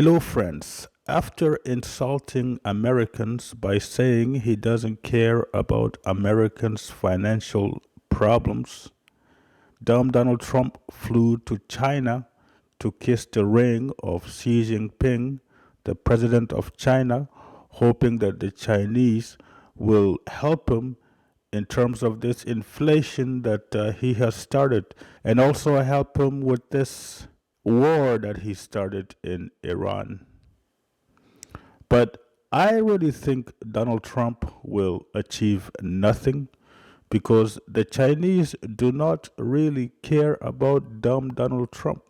Hello, friends. After insulting Americans by saying he doesn't care about Americans' financial problems, dumb Donald Trump flew to China to kiss the ring of Xi Jinping, the president of China, hoping that the Chinese will help him in terms of this inflation that he has started, and also help him with this war that he started in Iran. But I really think Donald Trump will achieve nothing because the Chinese do not really care about dumb Donald Trump.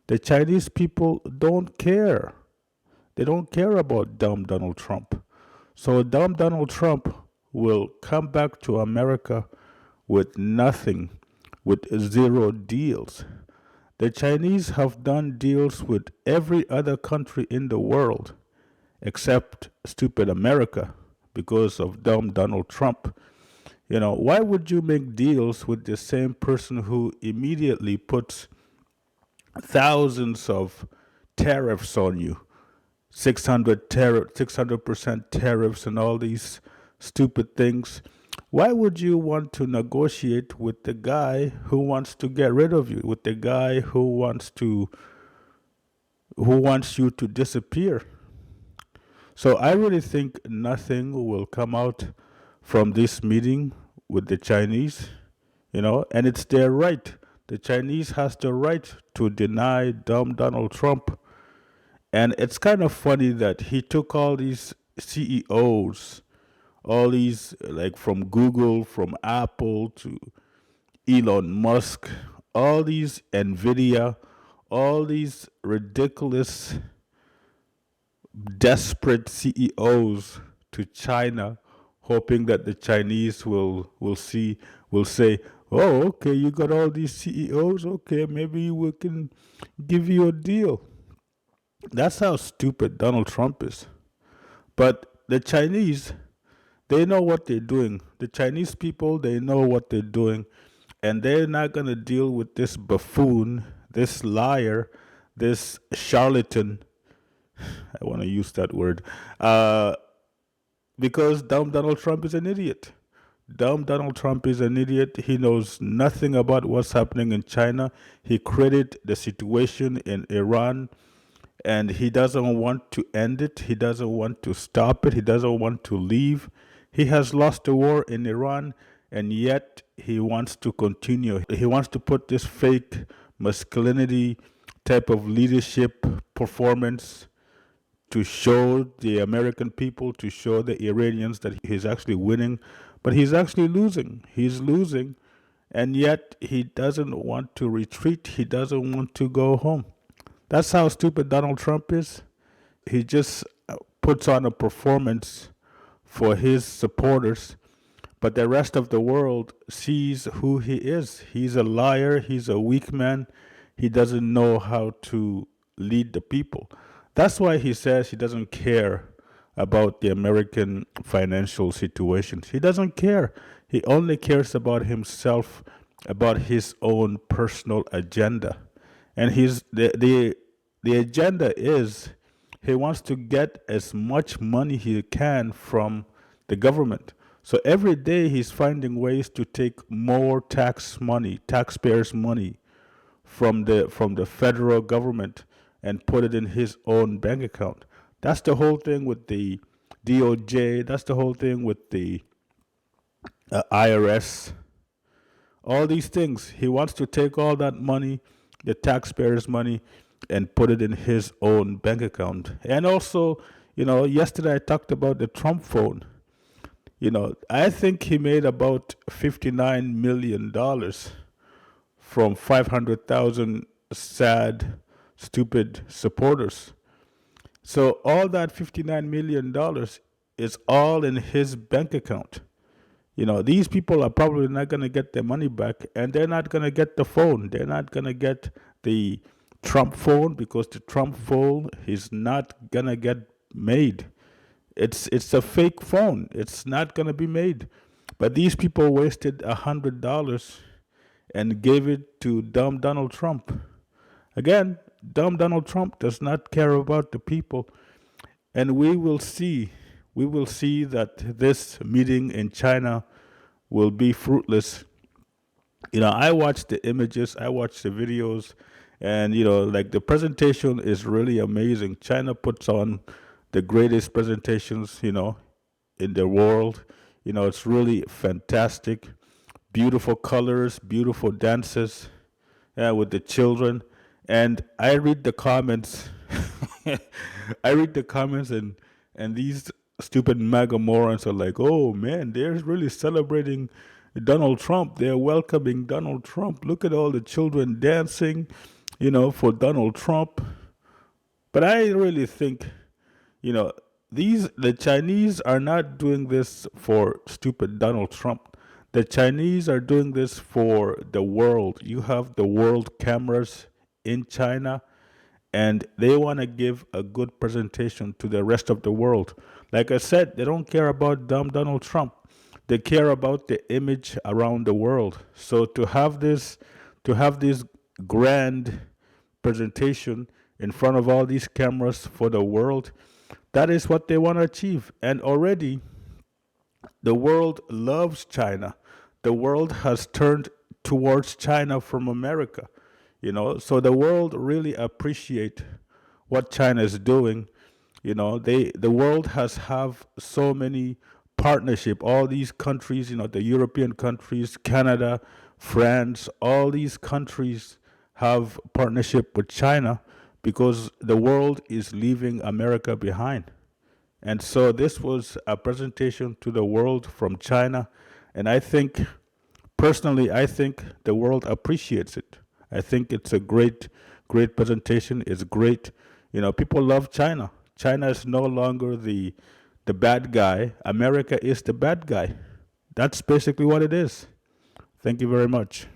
The Chinese people don't care. They don't care about dumb Donald Trump. So dumb Donald Trump will come back to America with nothing, with zero deals. The Chinese have done deals with every other country in the world except stupid America because of dumb Donald Trump. Why would you make deals with the same person who immediately puts thousands of tariffs on you? 600% tariffs and all these stupid things. Why would you want to negotiate with the guy who wants to get rid of you, with the guy who wants you to disappear? So I really think nothing will come out from this meeting with the Chinese, and it's their right. The Chinese has the right to deny dumb Donald Trump. And it's kind of funny that he took all these CEOs, all these like from Google, from Apple to Elon Musk, all these Nvidia, all these ridiculous desperate CEOs to China, hoping that the Chinese will say, "Oh, okay, you got all these CEOs. Okay, maybe we can give you a deal." That's how stupid Donald Trump is. But the Chinese, they know what they're doing. The Chinese people, they know what they're doing, and they're not going to deal with this buffoon, this liar, this charlatan. I want to use that word. Because dumb Donald Trump is an idiot. Dumb Donald Trump is an idiot. He knows nothing about what's happening in China. He created the situation in Iran, and he doesn't want to end it. He doesn't want to stop it. He doesn't want to leave. He has lost the war in Iran, and yet he wants to continue. He wants to put this fake masculinity type of leadership performance to show the American people, to show the Iranians that he's actually winning, but he's actually losing. He's losing, and yet he doesn't want to retreat. He doesn't want to go home. That's how stupid Donald Trump is. He just puts on a performance for his supporters, but the rest of the world sees who he is. He's a liar. He's a weak man. He doesn't know how to lead the people. That's why he says he doesn't care about the American financial situation. He doesn't care. He only cares about himself, about his own personal agenda. And the agenda is he wants to get as much money he can from the government. So every day he's finding ways to take more taxpayers' money from the federal government and put it in his own bank account. That's the whole thing with the DOJ. That's the whole thing with the IRS. All these things. He wants to take all that money, the taxpayers' money, and put it in his own bank account. And also, yesterday I talked about the Trump phone. I think he made about $59 million from 500,000 sad, stupid supporters. So all that $59 million is all in his bank account. These people are probably not going to get their money back, and they're not going to get the phone. They're not going to get the Trump phone because the Trump phone is not going to get made. It's a fake phone. It's not going to be made. But these people wasted $100 and gave it to dumb Donald Trump. Again, dumb Donald Trump does not care about the people. And we will see that this meeting in China will be fruitless. I watched the images, I watched the videos, and like the presentation is really amazing. China puts on the greatest presentations, in the world. It's really fantastic. Beautiful colors, beautiful dances, yeah, with the children. And I read the comments. I read the comments, and these stupid MAGA morons are like, "Oh man, they're really celebrating Donald Trump. They're welcoming Donald Trump. Look at all the children dancing, for Donald Trump." But I really think, you know, the Chinese are not doing this for stupid Donald Trump. The Chinese are doing this for the world. You have the world cameras in China, and they want to give a good presentation to the rest of the world. Like I said, they don't care about dumb Donald Trump. They care about the image around the world. So to have this grand presentation in front of all these cameras for the world, that is what they want to achieve. And already the world loves China. The world has turned towards China from America. So the world really appreciate what China is doing. The world has have so many partnership. All these countries, the European countries, Canada, France, all these countries have partnership with China because the world is leaving America behind. And so this was a presentation to the world from China. And personally, I think the world appreciates it. I think it's a great, great presentation. It's great. People love China. China is no longer the bad guy. America is the bad guy. That's basically what it is. Thank you very much.